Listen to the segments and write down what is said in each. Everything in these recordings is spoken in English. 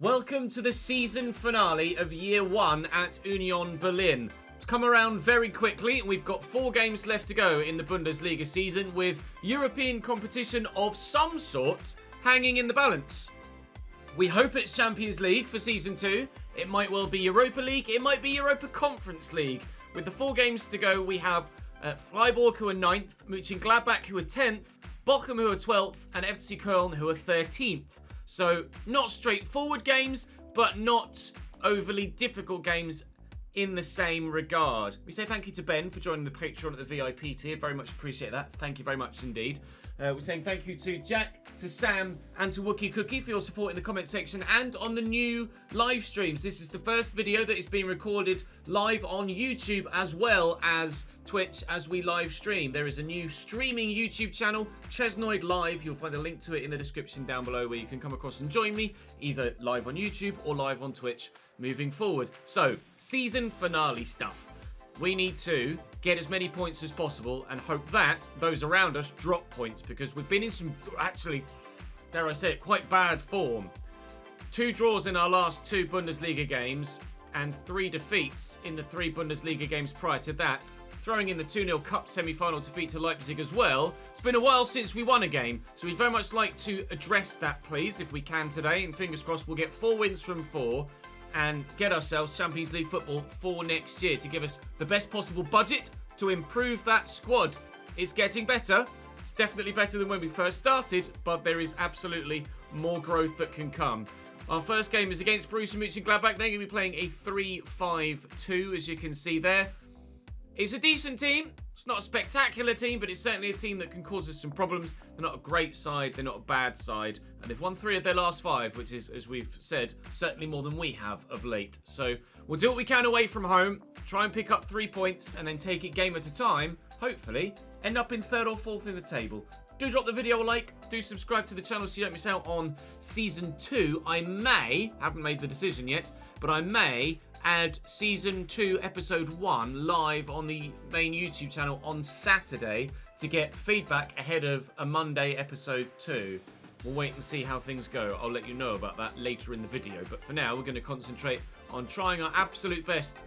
Welcome to the season finale of Year 1 at Union Berlin. It's come around very quickly, and we've got 4 games left to go in the Bundesliga season, with European competition of some sort hanging in the balance. We hope it's Champions League for Season 2. It might well be Europa League. It might be Europa Conference League. With the 4 games to go, we have Freiburg, who are 9th, Mönchengladbach, who are 10th, Bochum, who are 12th, and FC Köln, who are 13th. So, not straightforward games, but not overly difficult games in the same regard. We say thank you to Ben for joining the Patreon at the VIP tier. Very much appreciate that. Thank you very much indeed. We're saying thank you to Jack, to Sam, and to Wookie Cookie for your support in the comment section and on the new live streams. This is the first video that is being recorded live on YouTube as well as Twitch as we live stream. There is a new streaming YouTube channel, Chesnoid Live. You'll find a link to it in the description down below where you can come across and join me either live on YouTube or live on Twitch moving forward. So, season finale stuff. We need to get as many points as possible and hope that those around us drop points, because we've been in some, actually, dare I say it, quite bad form. 2 draws in our last 2 Bundesliga games and 3 defeats in the 3 Bundesliga games prior to that, throwing in the 2-0 Cup semi-final defeat to Leipzig as well. It's been a while since we won a game, so we'd very much like to address that, please, if we can today, and fingers crossed we'll get 4 wins from 4 and get ourselves Champions League football for next year to give us the best possible budget to improve that squad. It's getting better. It's definitely better than when we first started, but there is absolutely more growth that can come. Our first game is against Borussia Mönchengladbach. They're going to be playing a 3-5-2, as you can see there. It's a decent team. It's not a spectacular team, but it's certainly a team that can cause us some problems. They're not a great side. They're not a bad side. And they've won 3 of their last 5, which is, as we've said, certainly more than we have of late. So we'll do what we can away from home, try and pick up 3 points, and then take it game at a time. Hopefully, end up in 3rd or 4th in the table. Do drop the video a like. Do subscribe to the channel so you don't miss out on Season 2. I may, haven't made the decision yet, but I may add Season 2 Episode 1 live on the main YouTube channel on Saturday to get feedback ahead of a Monday Episode 2. We'll wait and see how things go. I'll let you know about that later in the video. But for now, we're going to concentrate on trying our absolute best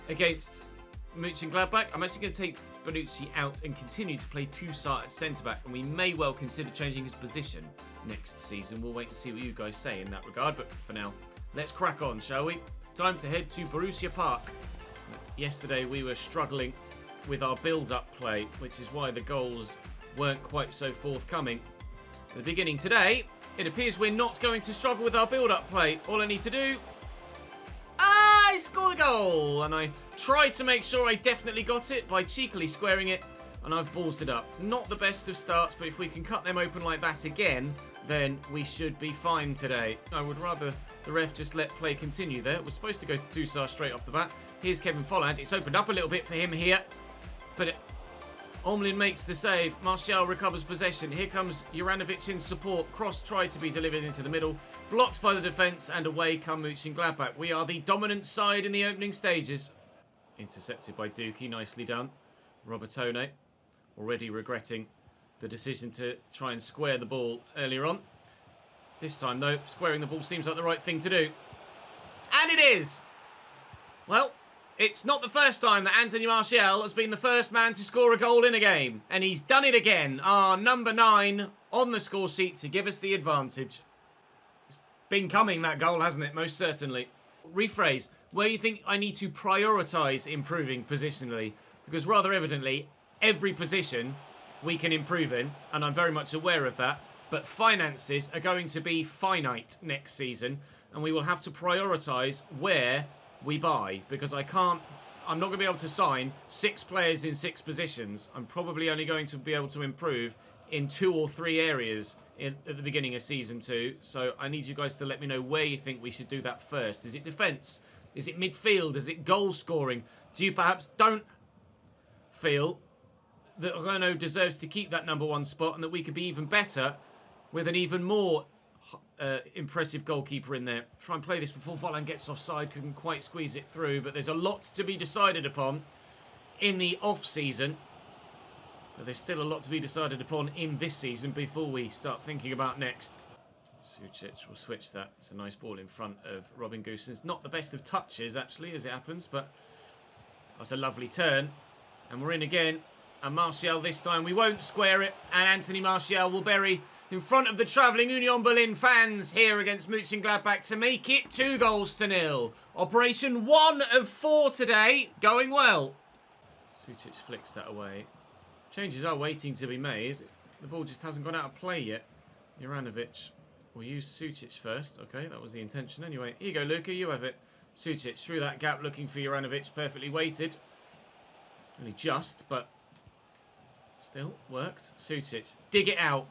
against Mönchengladbach. I'm actually going to take Bonucci out and continue to play Toussaint at centre-back, and we may well consider changing his position next season. We'll wait and see what you guys say in that regard. But for now, let's crack on, shall we? Time to head to Borussia Park. Yesterday we were struggling with our build-up play, which is why the goals weren't quite so forthcoming. At the beginning today, it appears we're not going to struggle with our build-up play. All I need to do... I score the goal! And I tried to make sure I definitely got it by cheekily squaring it, and I've ballsed it up. Not the best of starts, but if we can cut them open like that again, then we should be fine today. I would rather the ref just let play continue there. We're supposed to go to Toussaint straight off the bat. Here's Kevin Folland. It's opened up a little bit for him here, but Omlin makes the save. Martial recovers possession. Here comes Juranovic in support. Cross tried to be delivered into the middle. Blocked by the defence, and away come Mönchengladbach. We are the dominant side in the opening stages. Intercepted by Dookie. Nicely done. Robertone already regretting the decision to try and square the ball earlier on. This time, though, squaring the ball seems like the right thing to do. And it is! Well, it's not the first time that Anthony Martial has been the first man to score a goal in a game. And he's done it again. Our number 9 on the score sheet to give us the advantage. It's been coming, that goal, hasn't it? Most certainly. Rephrase. Where you think I need to prioritise improving positionally. Because rather evidently, every position we can improve in. And I'm very much aware of that. But finances are going to be finite next season, and we will have to prioritise where we buy, because I'm not going to be able to sign 6 players in 6 positions. I'm probably only going to be able to improve in 2 or 3 areas at the beginning of Season 2. So I need you guys to let me know where you think we should do that first. Is it defence? Is it midfield? Is it goal scoring? Do you perhaps don't feel that Renault deserves to keep that number 1 spot and that we could be even better with an even more impressive goalkeeper in there? Try and play this before Folland gets offside. Couldn't quite squeeze it through, but there's a lot to be decided upon in the off-season. But there's still a lot to be decided upon in this season before we start thinking about next. Sucic will switch that. It's a nice ball in front of Robin Goossens. Not the best of touches, actually, as it happens, but that's a lovely turn. And we're in again. And Martial this time, we won't square it. And Anthony Martial will bury in front of the travelling Union Berlin fans here against Mönchengladbach to make it 2-0. Operation 1 of 4 today, going well. Sucic flicks that away. Changes are waiting to be made. The ball just hasn't gone out of play yet. Juranovic will use Sucic first. Okay, that was the intention anyway. Here you go, Luka, you have it. Sucic through that gap looking for Juranovic. Perfectly weighted. Only just, but still worked. Sucic, dig it out.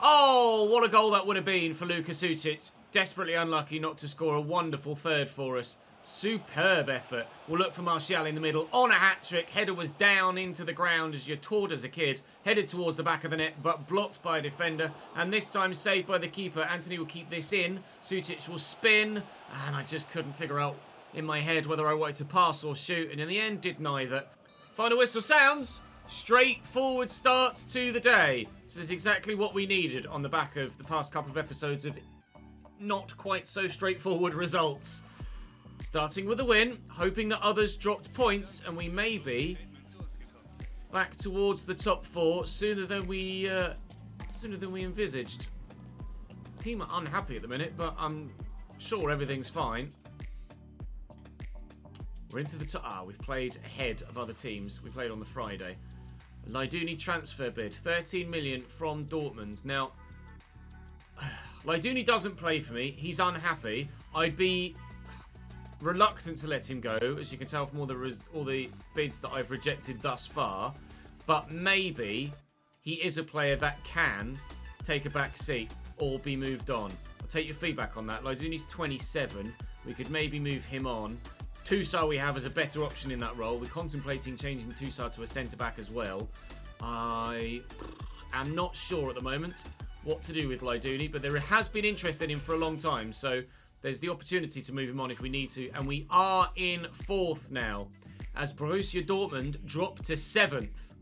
Oh, what a goal that would have been for Luka Sucic. Desperately unlucky not to score a wonderful third for us. Superb effort. We'll look for Martial in the middle on a hat-trick. Header was down into the ground as you're taught as a kid. Headed towards the back of the net, but blocked by a defender. And this time saved by the keeper. Anthony will keep this in. Sucic will spin. And I just couldn't figure out in my head whether I wanted to pass or shoot. And in the end, did neither. Final whistle sounds. Straightforward start to the day. This is exactly what we needed on the back of the past couple of episodes of not quite so straightforward results. Starting with a win, hoping that others dropped points, and we may be back towards the top 4 sooner than we envisaged. Team are unhappy at the minute, but I'm sure everything's fine. We're into the top. We've played ahead of other teams. We played on the Friday. Laiduni transfer bid, 13 million from Dortmund. Now, Laiduni doesn't play for me. He's unhappy. I'd be reluctant to let him go, as you can tell from all the bids that I've rejected thus far. But maybe he is a player that can take a back seat or be moved on. I'll take your feedback on that. Laiduni's 27. We could maybe move him on. Toussaint we have as a better option in that role. We're contemplating changing Toussaint to a centre-back as well. I am not sure at the moment what to do with Laiduni, but there has been interest in him for a long time, so there's the opportunity to move him on if we need to. And we are in 4th now, as Borussia Dortmund drop to 7th.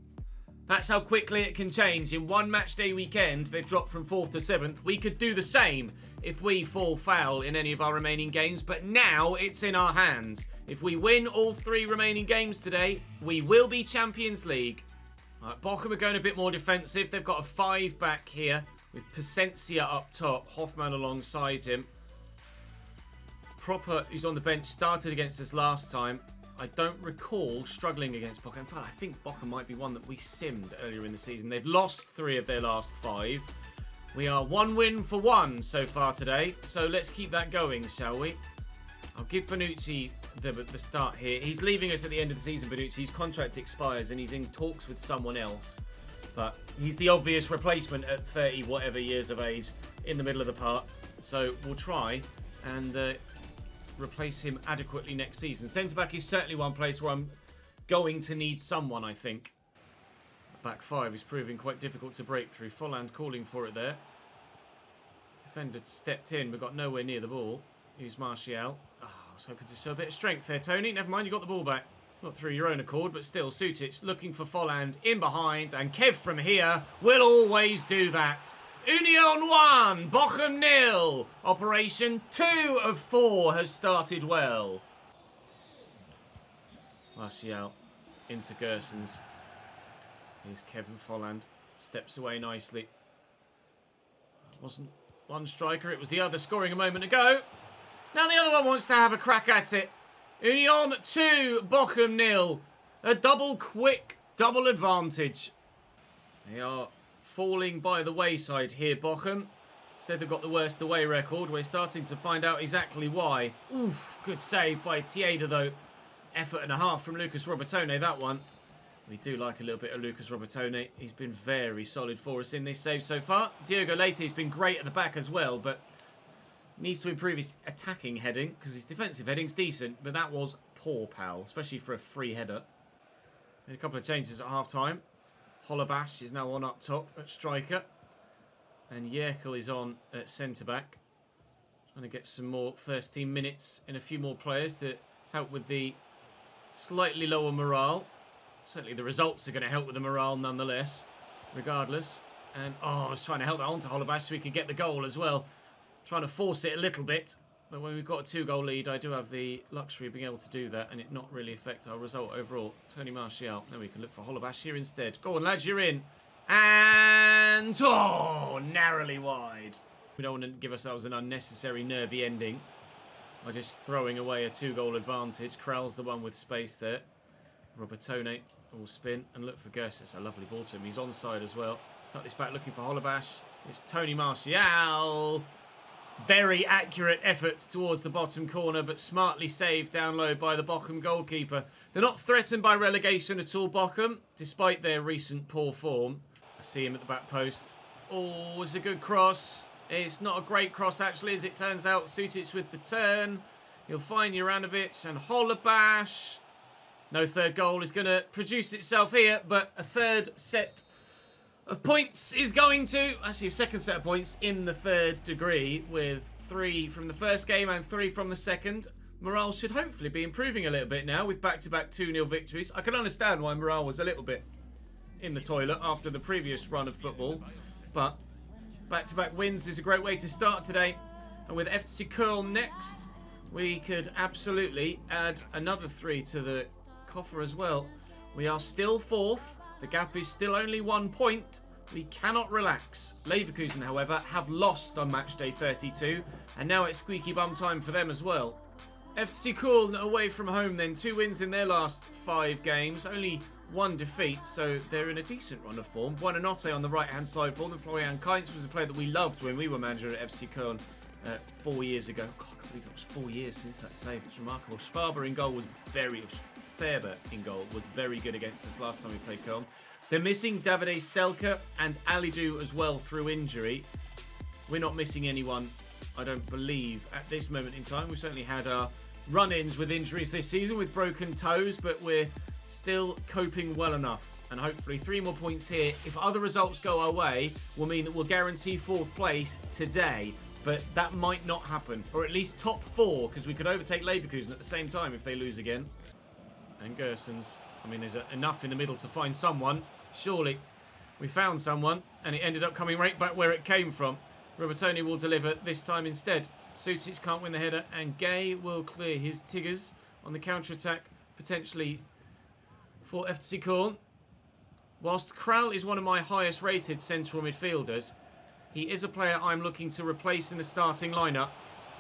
That's how quickly it can change. In one match day weekend, they've dropped from 4th to 7th. We could do the same if we fall foul in any of our remaining games, but now it's in our hands. If we win all 3 remaining games today, we will be Champions League. Right, Bochum are going a bit more defensive. They've got a 5 back here with Plasencia up top, Hoffmann alongside him. Proper, who's on the bench, started against us last time. I don't recall struggling against Bochum. In fact, I think Bochum might be one that we simmed earlier in the season. They've lost 3 of their last 5. We are 1 win for 1 so far today, so let's keep that going, shall we? I'll give Bonucci the start here. He's leaving us at the end of the season, Bonucci. His contract expires and he's in talks with someone else. But he's the obvious replacement at 30 whatever years of age in the middle of the park. So we'll try and replace him adequately next season. Centre-back is certainly one place where I'm going to need someone, I think. Back 5 is proving quite difficult to break through. Folland calling for it there. Defender stepped in, but got nowhere near the ball. Who's Martial? Oh, I was hoping to show a bit of strength there, Tony. Never mind, you got the ball back. Not through your own accord, but still, Sucic looking for Folland in behind. And Kev from here will always do that. Union 1, Bochum 0. Operation 2 of 4 has started well. Martial into Gersons. Here's Kevin Folland. Steps away nicely. It wasn't one striker, it was the other scoring a moment ago. Now the other one wants to have a crack at it. Union 2, Bochum 0. A quick double advantage. They are falling by the wayside here, Bochum. Said they've got the worst away record. We're starting to find out exactly why. Oof, good save by Tieda though. Effort and a half from Lucas Robertone, that one. We do like a little bit of Lucas Robertone. He's been very solid for us in this save so far. Diogo Leite's been great at the back as well, but needs to improve his attacking heading because his defensive heading's decent, but that was poor, pal, especially for a free header. Made a couple of changes at half-time. Holobash is now on up top at striker. And Yerkel is on at centre-back. Trying to get some more first-team minutes and a few more players to help with the slightly lower morale. Certainly the results are going to help with the morale nonetheless, regardless. And, I was trying to help that on to Holobash so we could get the goal as well. trying to force it a little bit. But when we've got a 2-goal lead, I do have the luxury of being able to do that and it not really affect our result overall. Tony Martial. Now we can look for Holobash here instead. Go on, lads, you're in. And, oh, narrowly wide. We don't want to give ourselves an unnecessary nervy ending by just throwing away a 2-goal advantage. Kral's the one with space there. Robertone will spin and look for Gerst. It's a lovely ball to him. He's onside as well. Tuck this back looking for Holobash. It's Tony Martial. Very accurate efforts towards the bottom corner, but smartly saved down low by the Bochum goalkeeper. They're not threatened by relegation at all, Bochum, despite their recent poor form. I see him at the back post. Oh, it's a good cross. It's not a great cross, actually, as it turns out. Sutic with the turn. He'll find Juranovic and Holobash. No third goal is going to produce itself here, but a third set of points is going to... Actually, a second set of points in the third degree with 3 from the first game and 3 from the second. Morale should hopefully be improving a little bit now with back-to-back 2-0 victories. I can understand why morale was a little bit in the toilet after the previous run of football, but back-to-back wins is a great way to start today. And with FC Köln next, we could absolutely add another 3 to the coffer as well. We are still 4th. The gap is still only 1 point. We cannot relax. Leverkusen, however, have lost on match day 32, and now it's squeaky bum time for them as well. FC Köln away from home then, 2 wins in their last 5 games, only 1 defeat, so they're in a decent run of form. Buonanotte on the right-hand side for them. Florian Kainz was a player that we loved when we were manager at FC Köln 4 years ago. God, I can't believe it was 4 years since that save. It's remarkable. Schwaber in goal was Faber in goal was very good against us last time we played Köln. They're missing Davide Selke and Alidou as well through injury. We're not missing anyone, I don't believe, at this moment in time. We've certainly had our run-ins with injuries this season with broken toes, but we're still coping well enough. And hopefully 3 more points here, if other results go our way, will mean that we'll guarantee 4th place today. But that might not happen, or at least top 4, because we could overtake Leverkusen at the same time if they lose again. And Gersons, I mean, there's enough in the middle to find someone. Surely. We found someone, and it ended up coming right back where it came from. Robertone will deliver this time instead. Sutic can't win the header, and Gay will clear his Tigers on the counter-attack, potentially for FC Köln. Whilst Kral is one of my highest-rated central midfielders, he is a player I'm looking to replace in the starting lineup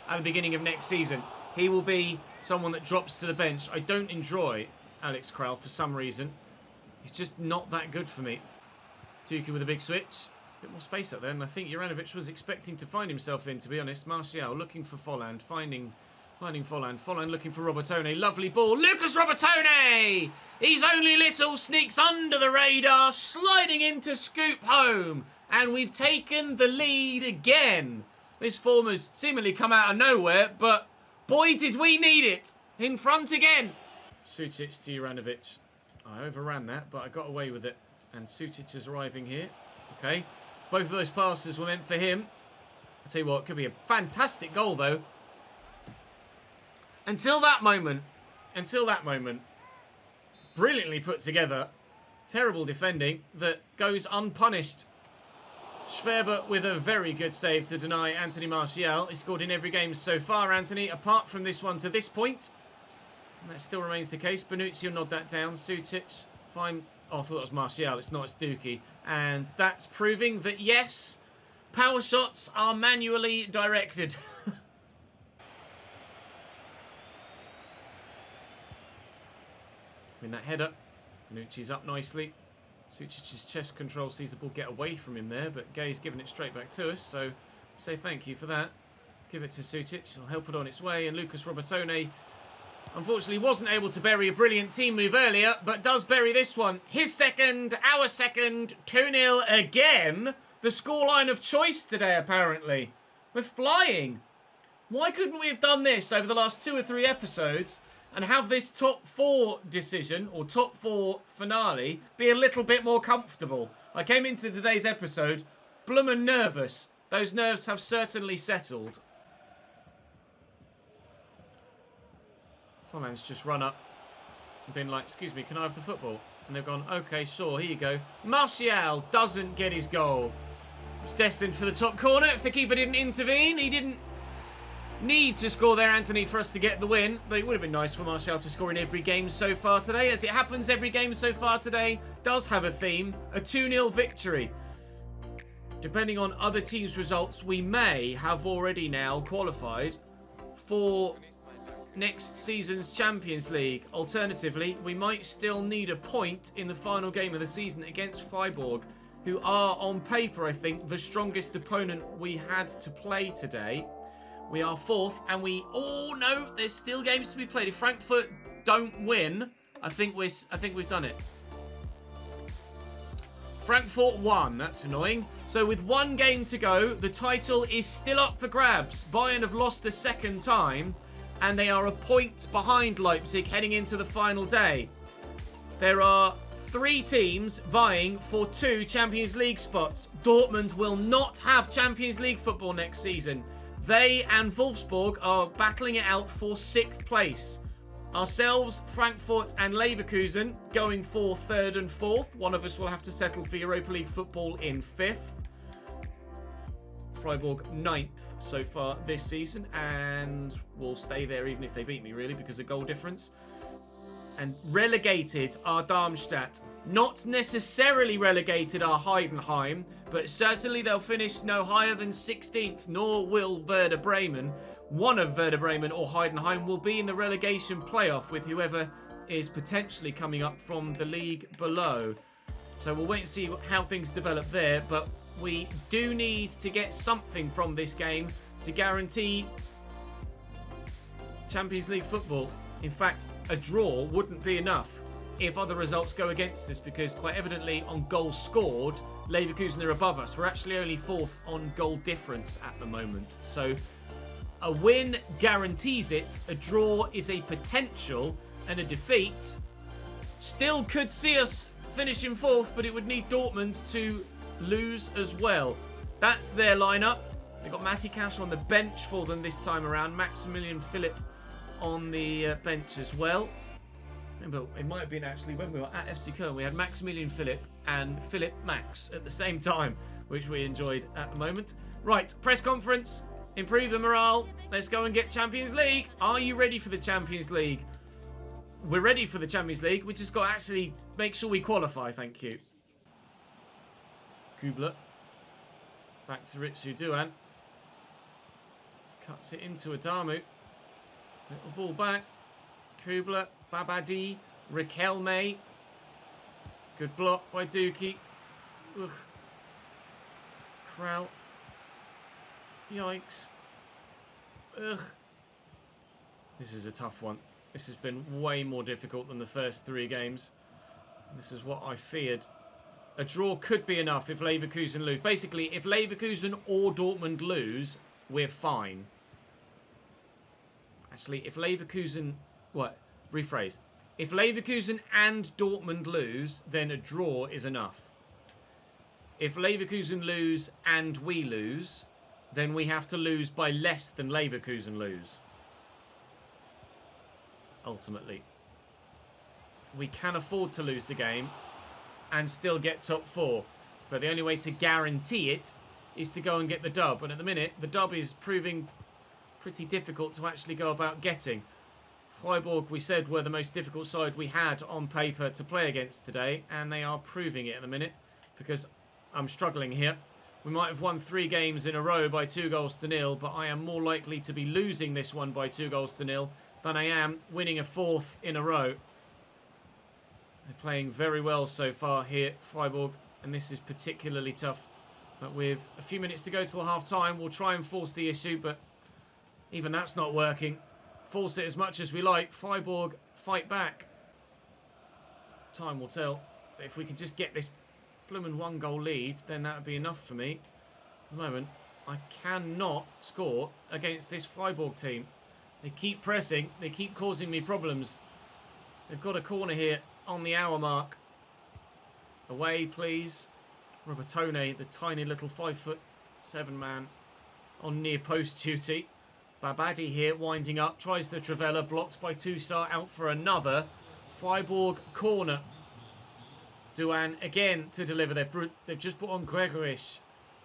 at the beginning of next season. He will be someone that drops to the bench. I don't enjoy Alex Kral for some reason. He's just not that good for me. Tuki with a big switch. A bit more space up there, and I think Juranovic was expecting to find himself in, to be honest. Martial looking for Folland, finding Folland. Folland looking for Robertone. Lovely ball. Lucas Robertone! He's only little, sneaks under the radar, sliding in to scoop home. And we've taken the lead again. This form has seemingly come out of nowhere, but boy, did we need it. In front again. Sutic to Juranovic. I overran that, but I got away with it. And Sutic is arriving here. Okay. Both of those passes were meant for him. I'll tell you what, it could be a fantastic goal, though. Until that moment. Brilliantly put together. Terrible defending that goes unpunished. Schwaber with a very good save to deny Anthony Martial. He scored in every game so far, Anthony, apart from this one to this point. And that still remains the case. Bonucci will nod that down. Sutic, fine. Oh, I thought it was Martial. It's not, it's Dookie. And that's proving that, yes, power shots are manually directed. In that header, Bonucci's up nicely. Sucic's chest control sees the ball get away from him there, but Gay's given it straight back to us, so say thank you for that. Give it to Sutic, he'll help it on its way, and Lucas Robertone unfortunately wasn't able to bury a brilliant team move earlier, but does bury this one. His second, our second, 2-0 again. The scoreline of choice today, apparently. We're flying. Why couldn't we have done this over the last 2 or 3 episodes and have this top 4 decision, or top 4 finale, be a little bit more comfortable? I came into today's episode bloomin' nervous. Those nerves have certainly settled. Folland's just run up and been like, excuse me, can I have the football? And they've gone, okay, sure, here you go. Martial doesn't get his goal. It's destined for the top corner. If the keeper didn't intervene, he didn't need to score there, Anthony, for us to get the win. But it would have been nice for Martial to score in every game so far today. As it happens, every game so far today does have a theme. A 2-0 victory. Depending on other teams' results, we may have already now qualified for next season's Champions League. Alternatively, we might still need a point in the final game of the season against Freiburg, who are, on paper, I think, the strongest opponent we had to play today. We are 4th, and oh no, there's still games to be played. If Frankfurt don't win, I think we've done it. Frankfurt won. That's annoying. So with 1 game to go, the title is still up for grabs. Bayern have lost a second time, and they are a point behind Leipzig heading into the final day. There are 3 teams vying for 2 Champions League spots. Dortmund will not have Champions League football next season. They and Wolfsburg are battling it out for 6th place. Ourselves, Frankfurt and Leverkusen going for 3rd and 4th. One of us will have to settle for Europa League football in 5th. Freiburg 9th so far this season, and will stay there even if they beat me, really, because of goal difference. And relegated are Darmstadt. Not necessarily relegated are Heidenheim, but certainly they'll finish no higher than 16th, nor will Werder Bremen. One of Werder Bremen or Heidenheim will be in the relegation playoff with whoever is potentially coming up from the league below. So we'll wait and see how things develop there, but we do need to get something from this game to guarantee Champions League football. In fact, a draw wouldn't be enough if other results go against us, because quite evidently on goals scored, Leverkusen are above us. We're actually only 4th on goal difference at the moment. So a win guarantees it. A draw is a potential, and a defeat still could see us finishing 4th, but it would need Dortmund to lose as well. That's their lineup. They've got Matty Cash on the bench for them this time around. Maximilian Philipp on the bench as well. Remember, it might have been actually when we were at FC Köln, we had Maximilian Philipp and Philipp Max at the same time, which we enjoyed at the moment. Right, press conference. Improve the morale. Let's go and get Champions League. Are you ready for the Champions League? We're ready for the Champions League. We just got to actually make sure we qualify. Thank you. Kubler. Back to Ritsu Duan. Cuts it into Adamu. Little ball back. Kubler. Babadi. Riquelme. Good block by Dookie. Ugh. Kraut. Yikes. Ugh. This is a tough one. This has been way more difficult than the first 3 games. This is what I feared. A draw could be enough if Leverkusen lose. Basically, if Leverkusen or Dortmund lose, we're fine. Actually, if Leverkusen... Rephrase. If Leverkusen and Dortmund lose, then a draw is enough. If Leverkusen lose and we lose, then we have to lose by less than Leverkusen lose. Ultimately. We can afford to lose the game and still get top 4. But the only way to guarantee it is to go and get the dub. And at the minute, the dub is proving pretty difficult to actually go about getting. Freiburg, we said, were the most difficult side we had on paper to play against today. And they are proving it at the minute, because I'm struggling here. We might have won 3 games in a row by 2-0, but I am more likely to be losing this one by 2-0 than I am winning a 4th in a row. They're playing very well so far here, Freiburg, and this is particularly tough. But with a few minutes to go till half-time, we'll try and force the issue, but even that's not working. Force it as much as we like. Freiburg fight back. Time will tell. If we could just get this blooming 1-goal lead, then that would be enough for me. At the moment, I cannot score against this Freiburg team. They keep pressing. They keep causing me problems. They've got a corner here on the hour mark. Away, please. Robertone, the tiny little 5'7" man on near post duty. Babadi here winding up. Tries the Trivella. Blocked by Toussaint. Out for another Freiburg corner. Duan again to deliver. They've just put on Gregorish.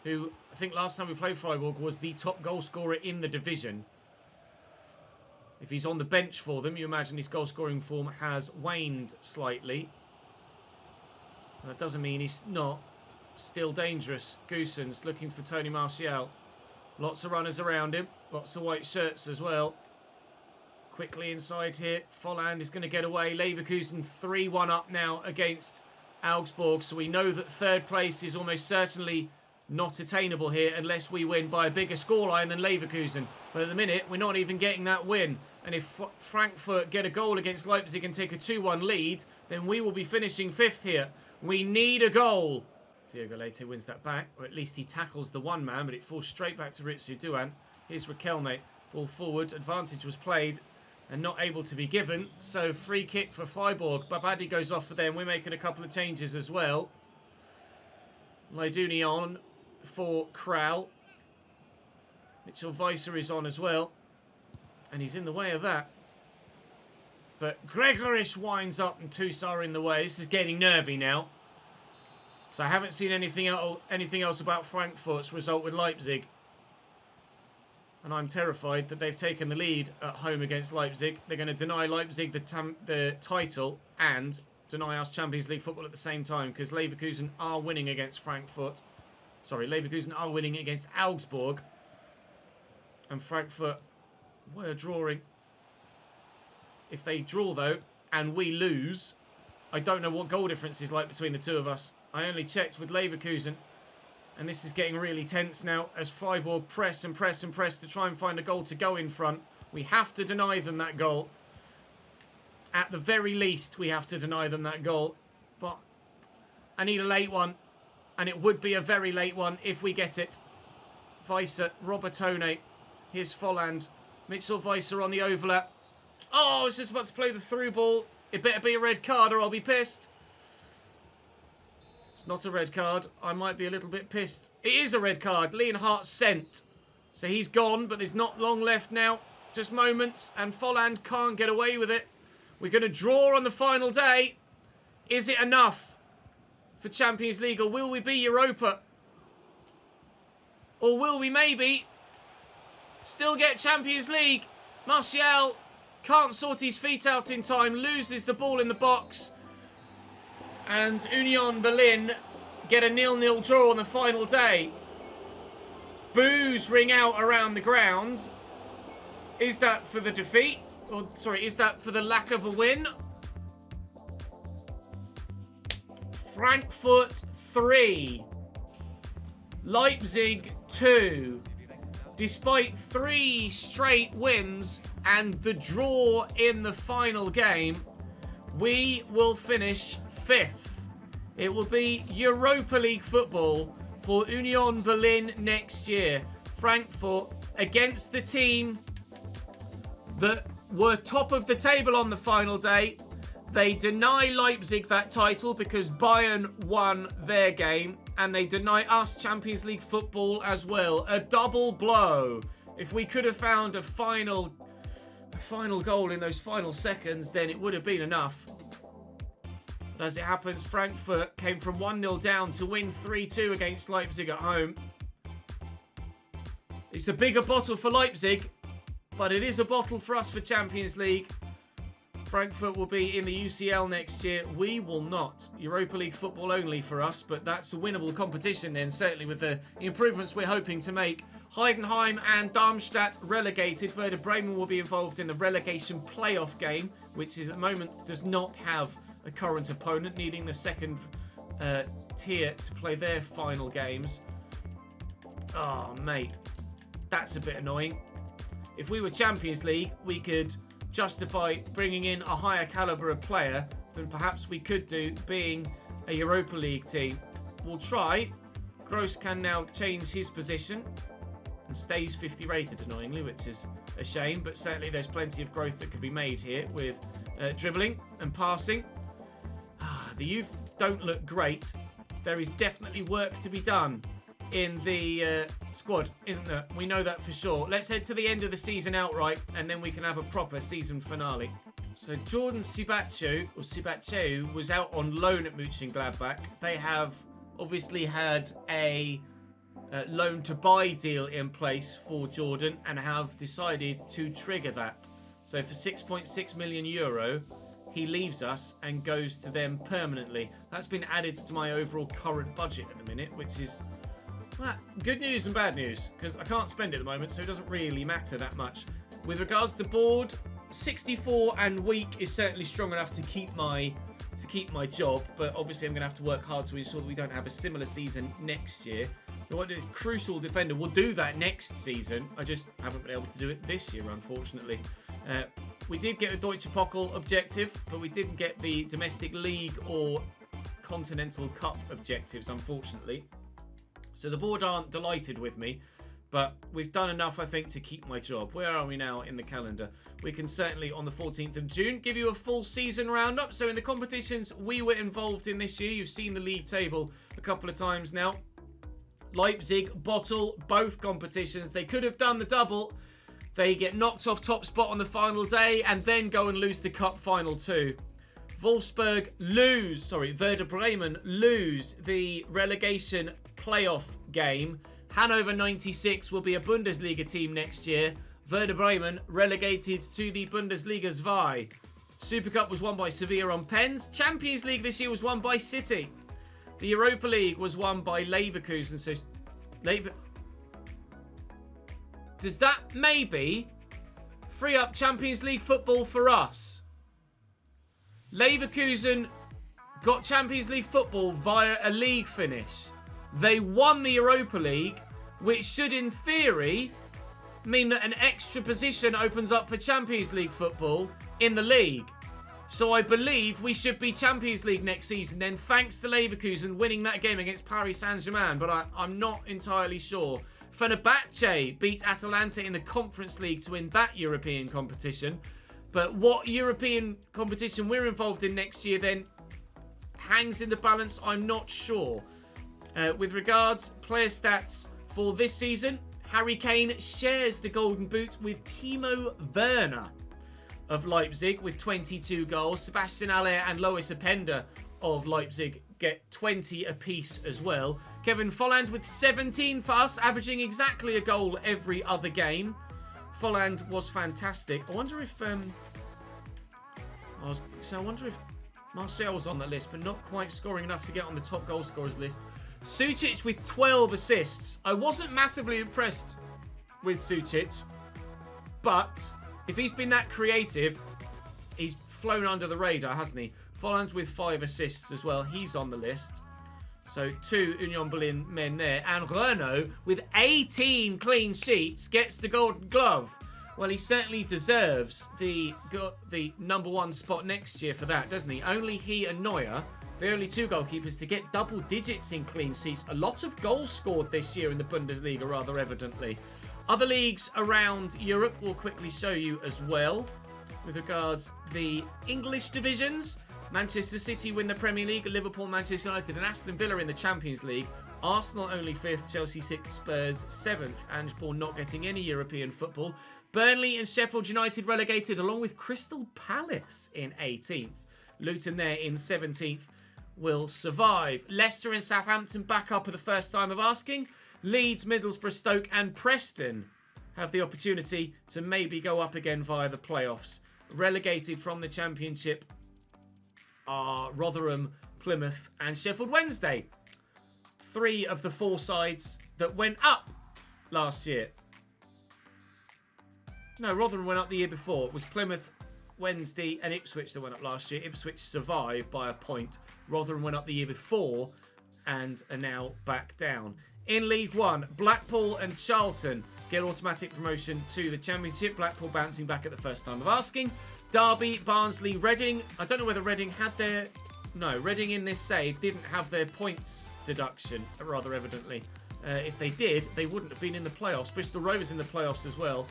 who I think last time we played Freiburg was the top goal scorer in the division. If he's on the bench for them, you imagine his goal scoring form has waned slightly. And that doesn't mean he's not still dangerous. Goossens looking for Tony Martial. Lots of runners around him. Lots of white shirts as well. Quickly inside here. Volland is going to get away. Leverkusen 3-1 up now against Augsburg. So we know that third place is almost certainly not attainable here unless we win by a bigger scoreline than Leverkusen. But at the minute, we're not even getting that win. And if Frankfurt get a goal against Leipzig and take a 2-1 lead, then we will be finishing 5th here. We need a goal. Diogo Leite wins that back, or at least he tackles the one man, but it falls straight back to Ritsu Duan. Here's Riquelme. Ball forward. Advantage was played and not able to be given. So free kick for Freiburg. Babadi goes off for them. We're making a couple of changes as well. Leiduni on for Kral. Mitchell Weiser is on as well. And he's in the way of that. But Gregorish winds up and Tusa are in the way. This is getting nervy now. So I haven't seen anything else about Frankfurt's result with Leipzig. And I'm terrified that they've taken the lead at home against Leipzig. They're going to deny Leipzig the title and deny us Champions League football at the same time, because Leverkusen are winning against Frankfurt. Sorry, Leverkusen are winning against Augsburg. And Frankfurt were drawing. If they draw, though, and we lose, I don't know what goal difference is like between the two of us. I only checked with Leverkusen, and this is getting really tense now as Freiburg press and press and press to try and find a goal to go in front. We have to deny them that goal. At the very least, we have to deny them that goal. But I need a late one, and it would be a very late one if we get it. Weiser, Robertone, here's Volland. Mitchell Weiser on the overlap. Oh, I was just about to play the through ball. It better be a red card or I'll be pissed. It's not a red card. I might be a little bit pissed. It is a red card. Leonhardt sent. So he's gone, but there's not long left now. Just moments, and Volland can't get away with it. We're going to draw on the final day. Is it enough for Champions League, or will we be Europa? Or will we maybe still get Champions League? Martial can't sort his feet out in time, loses the ball in the box. And Union Berlin get a 0-0 draw on the final day. Boos ring out around the ground. Is that for the defeat? Or, sorry, is that for the lack of a win? Frankfurt 3. Leipzig 2. Despite 3 straight wins and the draw in the final game, we will finish 5th. It will be Europa League football for Union Berlin next year. Frankfurt against the team that were top of the table on the final day. They deny Leipzig that title because Bayern won their game, and they deny us Champions League football as well. A double blow. If we could have found a final goal in those final seconds, then it would have been enough. But as it happens, Frankfurt came from 1-0 down to win 3-2 against Leipzig at home. It's a bigger bottle for Leipzig, but it is a bottle for us for Champions League. Frankfurt will be in the UCL next year. We will not. Europa League football only for us, but that's a winnable competition then, certainly with the improvements we're hoping to make. Heidenheim and Darmstadt relegated. Werder Bremen will be involved in the relegation playoff game, which is at the moment does not have a current opponent, needing the second tier to play their final games. Oh, mate. That's a bit annoying. If we were Champions League, we could justify bringing in a higher caliber of player than perhaps we could do being a Europa League team. We'll try. Gross can now change his position and stays 50 rated, annoyingly, which is a shame, but certainly there's plenty of growth that could be made here with dribbling and passing. The youth don't look great. There is definitely work to be done in the squad, isn't there? We know that for sure. Let's head to the end of the season outright, and then we can have a proper season finale. So Jordan Sibacheu was out on loan at Mönchengladbach. They have obviously had a loan to buy deal in place for Jordan and have decided to trigger that. So for €6.6 million, he leaves us and goes to them permanently. That's been added to my overall current budget at the minute, which is good news and bad news, because I can't spend it at the moment, so it doesn't really matter that much. With regards to board, 64 and weak is certainly strong enough to keep my job, but obviously I'm going to have to work hard to ensure that we don't have a similar season next year. We want a crucial defender. We'll do that next season. I just haven't been able to do it this year, unfortunately. We did get a Deutsche Pokal objective, but we didn't get the Domestic League or Continental Cup objectives, unfortunately. So the board aren't delighted with me, but we've done enough, I think, to keep my job. Where are we now in the calendar? We can certainly, on the 14th of June, give you a full season roundup. So in the competitions we were involved in this year, you've seen the league table a couple of times now. Leipzig, Bottle, both competitions. They could have done the double. They get knocked off top spot on the final day and then go and lose the cup final too. Werder Bremen lose the relegation playoff game. Hannover 96 will be a Bundesliga team next year. Werder Bremen relegated to the Bundesliga 2. Super Cup was won by Sevilla on pens. Champions League this year was won by City. The Europa League was won by Leverkusen. So, does that maybe free up Champions League football for us? Leverkusen got Champions League football via a league finish. They won the Europa League, which should, in theory, mean that an extra position opens up for Champions League football in the league. So I believe we should be Champions League next season then, thanks to Leverkusen winning that game against Paris Saint-Germain, but I'm not entirely sure. Fenerbahce beat Atalanta in the Conference League to win that European competition. But what European competition we're involved in next year then hangs in the balance, I'm not sure. With regards player stats for this season, Harry Kane shares the golden boot with Timo Werner of Leipzig with 22 goals. Sebastian Haller and Lois Openda of Leipzig get 20 apiece as well. Kevin Volland with 17 for us, averaging exactly a goal every other game. Volland was fantastic. I wonder if Martial was on that list, but not quite scoring enough to get on the top goal scorers list. Sucic with 12 assists. I wasn't massively impressed with Sucic, but if he's been that creative, he's flown under the radar, hasn't he? Volland with 5 assists as well. He's on the list. So 2 Union Berlin men there. And Renault, with 18 clean sheets, gets the Golden Glove. Well, he certainly deserves the number 1 spot next year for that, doesn't he? Only he and Neuer, the only 2 goalkeepers to get double digits in clean sheets. A lot of goals scored this year in the Bundesliga, rather evidently. Other leagues around Europe we'll quickly show you as well. With regards the English divisions, Manchester City win the Premier League, Liverpool, Manchester United and Aston Villa in the Champions League. Arsenal only 5th, Chelsea 6th, Spurs 7th. Ange not getting any European football. Burnley and Sheffield United relegated along with Crystal Palace in 18th. Luton there in 17th will survive. Leicester and Southampton back up for the first time of asking. Leeds, Middlesbrough, Stoke and Preston have the opportunity to maybe go up again via the playoffs. Relegated from the Championship are Rotherham, Plymouth and Sheffield Wednesday. 3 of the 4 sides that went up last year. No, Rotherham went up the year before. It was Plymouth, Wednesday and Ipswich that went up last year. Ipswich survived by a point. Rotherham went up the year before and are now back down. In League One, Blackpool and Charlton get automatic promotion to the Championship. Blackpool bouncing back at the first time of asking. Derby, Barnsley, Reading. I don't know whether Reading had their... No, Reading in this save didn't have their points deduction, rather evidently. If they did, they wouldn't have been in the playoffs. Bristol Rovers in the playoffs as well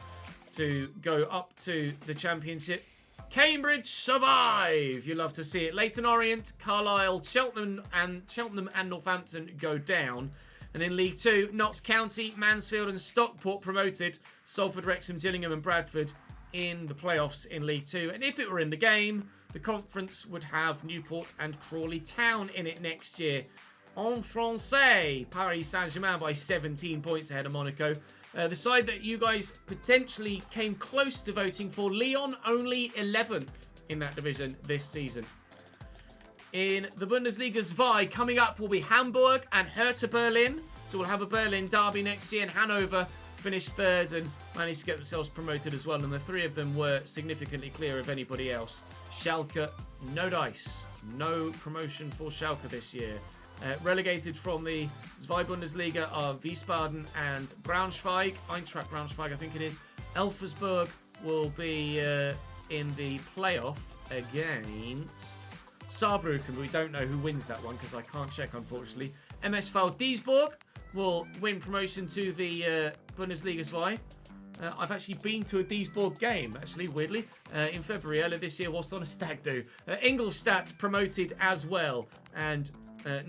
to go up to the Championship. Cambridge survive. You love to see it. Leyton Orient, Carlisle, Cheltenham and Northampton go down. And in League 2, Notts County, Mansfield and Stockport promoted. Salford, Wrexham, Gillingham and Bradford in the playoffs in League 2. And if it were in the game, the conference would have Newport and Crawley Town in it next year. en français. Paris Saint-Germain by 17 points ahead of Monaco. The side that you guys potentially came close to voting for, Lyon, only 11th in that division this season. In the Bundesliga 2, coming up will be Hamburg and Hertha Berlin. So we'll have a Berlin derby next year, and Hanover finished 3rd and managed to get themselves promoted as well. And the 3 of them were significantly clear of anybody else. Schalke, no dice. No promotion for Schalke this year. Relegated from the Zwei Bundesliga are Wiesbaden and Braunschweig. Eintracht Braunschweig, I think it is. Elversberg will be in the playoff against Saarbrücken. We don't know who wins that one because I can't check, unfortunately. MSV Duisburg will win promotion to the Bundesliga 2. I've actually been to a Duisburg game, actually, weirdly, in February, earlier this year, whilst on a stag do. Ingolstadt promoted as well, and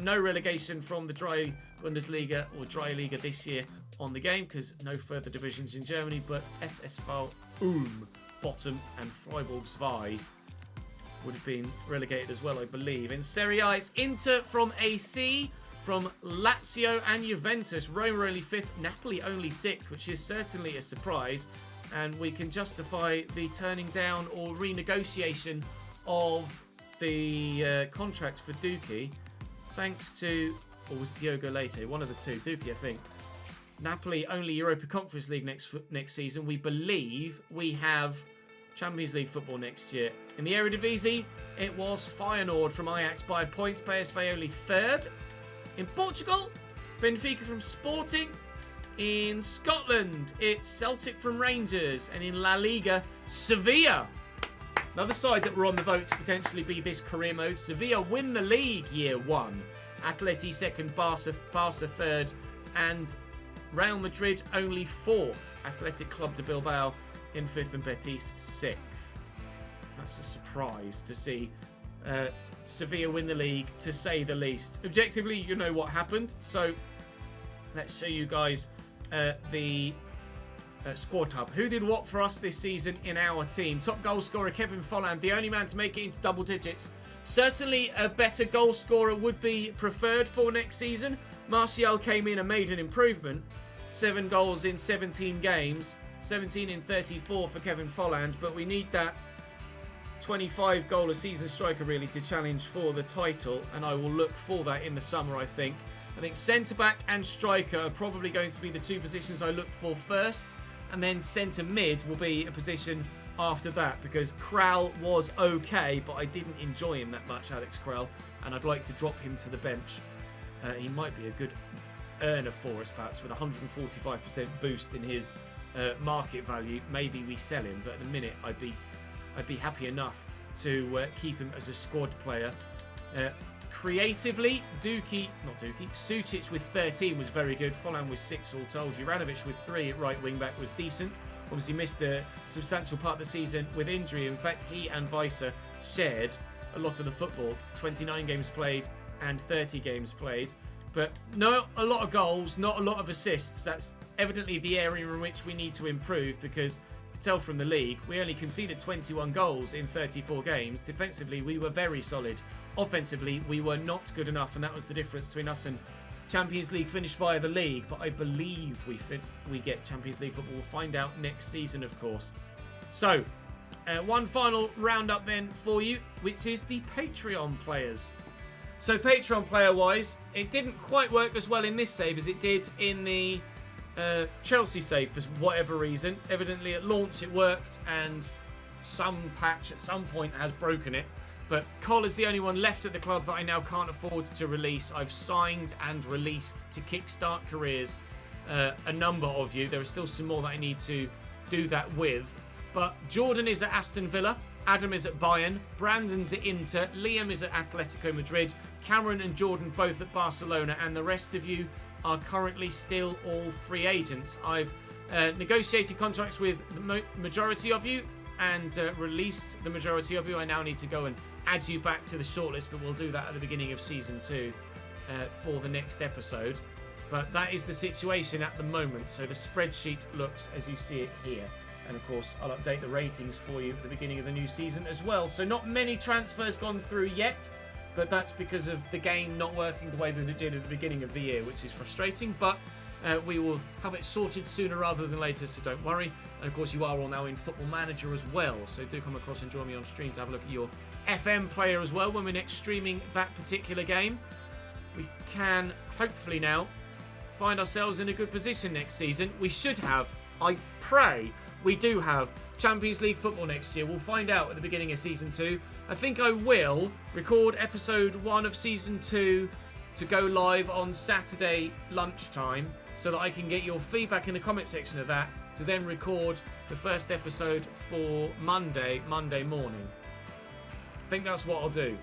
no relegation from the Dry Bundesliga or Dry Liga this year on the game, because no further divisions in Germany, but SSV Ulm, Bochum, and Freiburg 2 would have been relegated as well, I believe. In Serie A, it's Inter from AC, from Lazio and Juventus. Roma only 5th, Napoli only 6th, which is certainly a surprise. And we can justify the turning down or renegotiation of the contract for Duki, thanks to, or was Diogo Leite? One of the two. Duki, I think. Napoli only Europa Conference League next season. We believe we have Champions League football next year. In the Eredivisie, it was Feyenoord from Ajax by points. PSV only 3rd. In Portugal, Benfica from Sporting. In Scotland, it's Celtic from Rangers. And in La Liga, Sevilla. Another side that were on the vote to potentially be this career mode. Sevilla win the league year 1. Atleti 2nd, Barca 3rd. And Real Madrid only 4th. Athletic Club de Bilbao in 5th and Betis 6th. That's a surprise to see Sevilla win the league, to say the least. Objectively, you know what happened. So let's show you guys the squad hub. Who did what for us this season in our team? Top goal scorer Kevin Folland, the only man to make it into double digits. Certainly a better goal scorer would be preferred for next season. Martial came in and made an improvement. 7 goals in 17 games. 17 in 34 for Kevin Folland, but we need that 25 goal a season striker really to challenge for the title, and I will look for that in the summer. I think centre back and striker are probably going to be the 2 positions I look for first, and then centre mid will be a position after that, because Kral was okay, but I didn't enjoy him that much, Alex Kral, and I'd like to drop him to the bench. He might be a good earner for us, perhaps, with 145% boost in his market value. Maybe we sell him, but at the minute I'd be happy enough to keep him as a squad player. Creatively, Sucic with 13 was very good. Folland with 6 all told. Juranovic with 3 at right wing back was decent. Obviously missed a substantial part of the season with injury. In fact, he and Weiser shared a lot of the football. 29 games played and 30 games played. But not a lot of goals, not a lot of assists. That's evidently the area in which we need to improve, because you can tell from the league, we only conceded 21 goals in 34 games. Defensively, we were very solid. Offensively, we were not good enough, and that was the difference between us and Champions League finish via the league. But I believe we get Champions League football. We'll find out next season, of course. So, one final roundup then for you, which is the Patreon players. So Patreon player-wise, it didn't quite work as well in this save as it did in the Chelsea save for whatever reason. Evidently at launch it worked, and some patch at some point has broken it. But Col is the only one left at the club that I now can't afford to release. I've signed and released to kickstart careers a number of you. There are still some more that I need to do that with. But Jordan is at Aston Villa. Adam is at Bayern, Brandon's at Inter, Liam is at Atletico Madrid, Cameron and Jordan both at Barcelona, and the rest of you are currently still all free agents. I've negotiated contracts with the majority of you and released the majority of you. I now need to go and add you back to the shortlist, but we'll do that at the beginning of Season 2 for the next episode. But that is the situation at the moment, so the spreadsheet looks as you see it here. And of course, I'll update the ratings for you at the beginning of the new season as well. So not many transfers gone through yet. but that's because of the game not working the way that it did at the beginning of the year, which is frustrating, but we will have it sorted sooner rather than later, so don't worry. And of course, you are all now in Football Manager as well, so do come across and join me on stream to have a look at your FM player as well when we're next streaming that particular game. We can hopefully now find ourselves in a good position next season. We should have, I pray we do have, Champions League football next year. We'll find out at the beginning of Season 2. I think I will record Episode 1 of Season 2 to go live on Saturday lunchtime so that I can get your feedback in the comment section of that to then record the first episode for Monday morning. I think that's what I'll do.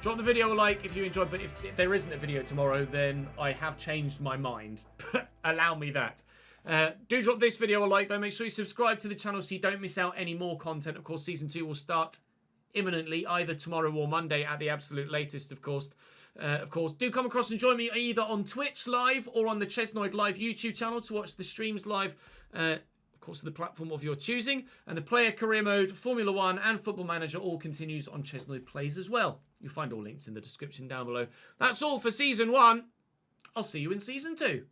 Drop the video a like if you enjoyed, but if there isn't a video tomorrow, then I have changed my mind. Allow me that. Do drop this video a like, though. Make sure you subscribe to the channel so you don't miss out any more content. Of course, Season 2 will start imminently, either tomorrow or Monday at the absolute latest, of course. Do come across and join me either on Twitch live or on the Chesnoid Live YouTube channel to watch the streams live. Of course, the platform of your choosing. And the player career mode, Formula 1 and Football Manager all continues on Chesnoid Plays as well. You'll find all links in the description down below. That's all for Season 1. I'll see you in Season 2.